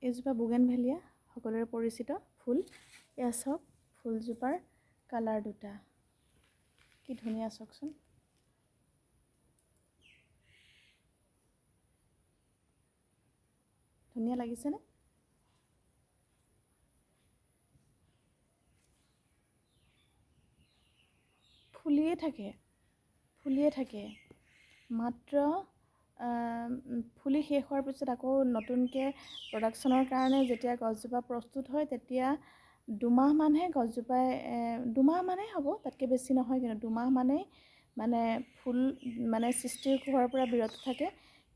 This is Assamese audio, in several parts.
এইজোপা বুগেনভেলিয়া সকলোৰে পৰিচিত ফুল। এয়া চাওক ফুলজোপাৰ কালাৰ দুটা, কি ধুনীয়া চাওকচোন। ধুনীয়া লাগিছেনে? ফুলিয়ে থাকে মাত্ৰ ফুলি শেষ হোৱাৰ পিছত আকৌ নতুনকৈ প্ৰডাকশ্যনৰ কাৰণে যেতিয়া গছজোপা প্ৰস্তুত হয় তেতিয়া দুমাহমানহে গছজোপাই দুমাহ মানেই হ'ব, তাতকৈ বেছি নহয়, কিন্তু দুমাহ মানেই মানে ফুল মানে সৃষ্টি হোৱাৰ পৰা বিৰত থাকে।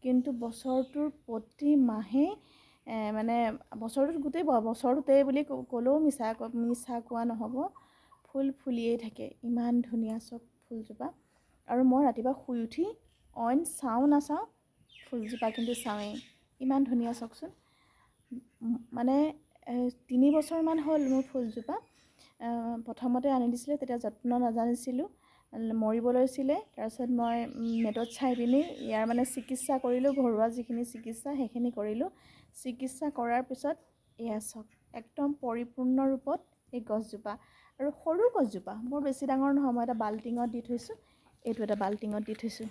কিন্তু বছৰটোৰ প্ৰতি মাহেই মানে বছৰটোত গোটেই বছৰটোতেই বুলি ক'লেও মিছা কোৱা নহ'ব, ফুল ফুলিয়েই থাকে। ইমান ধুনীয়া চব ফুলজোপা। আৰু মই ৰাতিপুৱা শুই উঠি অইন চাওঁ নাচাওঁ, ফুলজোপা কিন্তু চাওঁৱেই। ইমান ধুনীয়া চাওকচোন। মানে 3 বছৰমান হ'ল মোৰ ফুলজোপা। প্ৰথমতে আনি দিছিলে, তেতিয়া যত্ন নাজানিছিলোঁ, মৰিব লৈছিলে। তাৰপিছত মই নেটত চাই পিনি ইয়াৰ মানে চিকিৎসা কৰিলোঁ, ঘৰুৱা যিখিনি চিকিৎসা সেইখিনি কৰিলোঁ। চিকিৎসা কৰাৰ পিছত এয়া চাওক একদম পৰিপূৰ্ণ ৰূপত এই গছজোপা। আৰু সৰু গছজোপা, বৰ বেছি ডাঙৰ নহয়। মই এটা বাল্টিঙত দি থৈছোঁ, এইটো এটা বাল্টিঙত দি থৈছোঁ,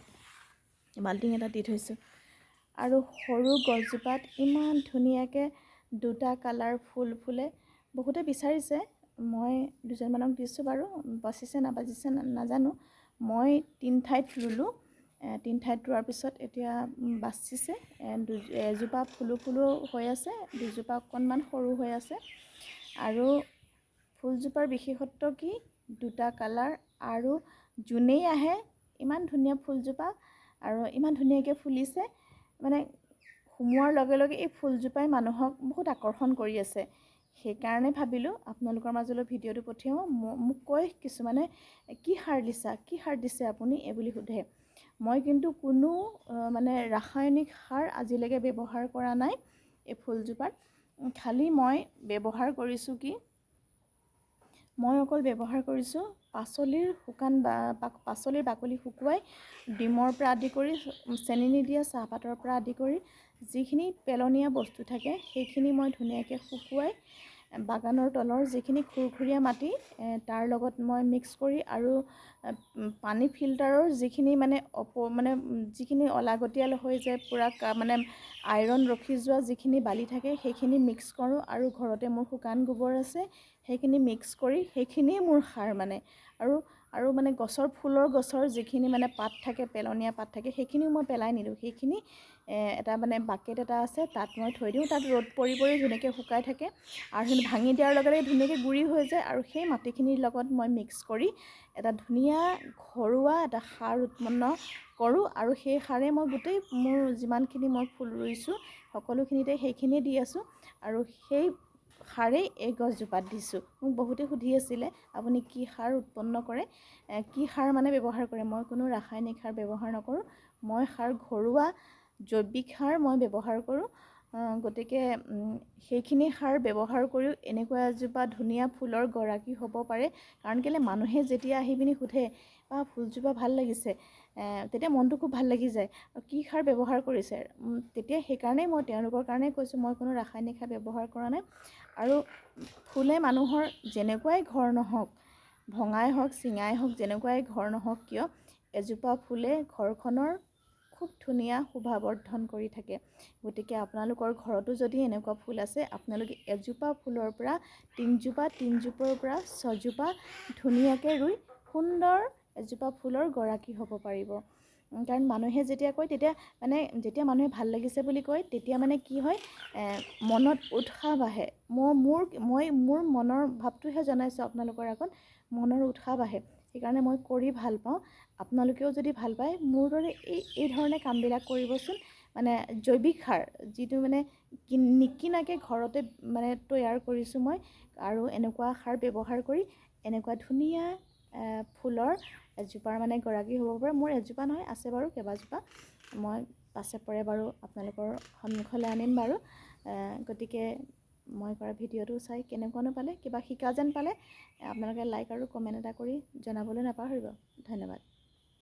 বাল্টিং এটা দি থৈছোঁ। আৰু সৰু গছজোপাত ইমান ধুনীয়াকৈ দুটা কালাৰ ফুল ফুলে। বহুতে বিচাৰিছে, মই দুজনমানক দিছোঁ বাৰু, বাচিছে নাবাচিছে নাজানো। মই 3 ঠাইত ৰুলোঁ, 3 ঠাইত ৰোৱাৰ পিছত এতিয়া বাচিছে। এজোপা ফুলো হৈ আছে, দুজোপা অকণমান সৰু হৈ আছে। আৰু ফুলজোপাৰ বিশেষত্ব কি, দুটা কালাৰ, আৰু যোনেই আহে ইমান ধুনীয়া ফুলজোপা আৰু ইমান ধুনীয়াকৈ ফুলিছে। মানে সোমোৱাৰ লগে লগে এই ফুলজোপাই মানুহক বহুত আকৰ্ষণ কৰি আছে। সেইকাৰণে ভাবিলোঁ আপোনালোকৰ মাজলৈ ভিডিঅ'টো পঠিয়াওঁ। মোক কয় কিছুমানে, কি সাৰ দিছে আপুনি এইবুলি সোধে। মই কিন্তু কোনো মানে ৰাসায়নিক সাৰ আজিলৈকে ব্যৱহাৰ কৰা নাই এই ফুলজোপাত। খালি মই ব্যৱহাৰ কৰিছোঁ কি, মই অকল ব্যৱহাৰ কৰিছোঁ পাচলিৰ বাকলি শুকুৱাই, ডিমৰ পৰা আদি কৰি, চেনি নিদিয়া চাহপাতৰ পৰা আদি কৰি যিখিনি পেলনীয়া বস্তু থাকে সেইখিনি মই ধুনীয়াকৈ শুকুৱাই বাগানৰ তলৰ যিখিনি খুৰখুৰীয়া মাটি তাৰ লগত মই মিক্স কৰি, আৰু পানী ফিল্টাৰৰ যিখিনি মানে যিখিনি অলাগতিয়াল হৈ যায়, পূৰা মানে আইৰণ ৰখি যোৱা যিখিনি বালি থাকে সেইখিনি মিক্স কৰোঁ। আৰু ঘৰতে মোৰ শুকান গোবৰ আছে, সেইখিনি মিক্স কৰি, সেইখিনিয়ে মোৰ সাৰ মানে। আৰু মানে ফুলৰ গছৰ যিখিনি মানে পাত থাকে, পেলনীয়া পাত থাকে, সেইখিনিও মই পেলাই নিদিওঁ। সেইখিনি এটা মানে বাকেট এটা আছে, তাত মই থৈ দিওঁ। তাত ৰ'দ পৰি ধুনীয়াকৈ শুকাই থাকে। আৰু সেইখিনি ভাঙি দিয়াৰ লগে লগে ধুনীয়াকৈ গুড়ি হৈ যায়। আৰু সেই মাটিখিনিৰ লগত মই মিক্স কৰি এটা ধুনীয়া ঘৰুৱা এটা সাৰ উৎপন্ন কৰোঁ। আৰু সেই সাৰে মই গোটেই মোৰ যিমানখিনি মই ফুল ৰুইছোঁ সকলোখিনিতে সেইখিনিয়ে দি আছোঁ। আৰু সেই সাৰেই এই গছজোপাত দিছোঁ। মোক বহুতে সুধি আছিলে আপুনি কি সাৰ উৎপন্ন কৰে, কি সাৰ মানে ব্যৱহাৰ কৰে। মই কোনো ৰাসায়নিক সাৰ ব্যৱহাৰ নকৰোঁ, মই ঘৰুৱা জৈৱিক সাৰ মই ব্যৱহাৰ কৰোঁ। গতিকে সেইখিনি সাৰ ব্যৱহাৰ কৰিও এনেকুৱা এজোপা ধুনীয়া ফুলৰ গৰাকী হ'ব পাৰে। কাৰণ কেলৈ, মানুহে যেতিয়া আহি পিনি সোধে বা ফুলজোপা ভাল লাগিছে, তেতিয়া মনটো খুব ভাল লাগি যায়। কি সাৰ ব্যৱহাৰ কৰিছে, তেতিয়া সেইকাৰণেই মই তেওঁলোকৰ কাৰণেই কৈছোঁ, মই কোনো ৰাসায়নিক সাৰ ব্যৱহাৰ কৰা নাই। আৰু ফুলে মানুহৰ যেনেকুৱাই ঘৰ নহওক, ভঙাই হওক চিঙাই হওক, যেনেকুৱাই ঘৰ নহওক কিয়, এজোপা ফুলে ঘৰখনৰ খুব ধুনীয়া শোভাবৰ্ধন কৰি থাকে। গতিকে আপোনালোকৰ ঘৰতো যদি এনেকুৱা ফুল আছে, আপোনালোকে এজোপা ফুলৰ পৰা 3জোপাৰ পৰা 6জোপা ধুনীয়াকৈ ৰুই সুন্দৰ এজোপা ফুলৰ গৰাকী হ'ব পাৰিব। কাৰণ মানুহে যেতিয়া কয়, যেতিয়া মানুহে ভাল লাগিছে বুলি কয়, তেতিয়া মানে কি হয়, মনত উৎসাহ বাঢ়ে। মই মোৰ মনৰ ভাৱটোহে জনাইছোঁ আপোনালোকৰ আগত, মনৰ উৎসাহ বাঢ়ে। সেইকাৰণে মই কৰি ভাল পাওঁ। আপোনালোকেও যদি ভাল পায়, মোৰ দৰে এই ধৰণে কামবিলাক কৰিবচোন। মানে জৈৱিক সাৰ, যিটো মানে নিকিনাকৈ ঘৰতে মানে তৈয়াৰ কৰিছোঁ মই। আৰু এনেকুৱা সাৰ ব্যৱহাৰ কৰি এনেকুৱা ধুনীয়া ফুলৰ এজোপাৰ মানে গৰাকী হ'ব পাৰে। মোৰ এজোপা নহয়, আছে বাৰু কেইবাজোপা। মই পাছে পৰে বাৰু আপোনালোকৰ সন্মুখলৈ আনিম বাৰু। গতিকে মই কৰা ভিডিঅ'টো চাই কেনেকুৱানো পালে, কিবা শিকা যেন পালে, আপোনালোকে লাইক আৰু কমেণ্ট এটা কৰি জনাবলৈ নাপাহৰিব। ধন্যবাদ।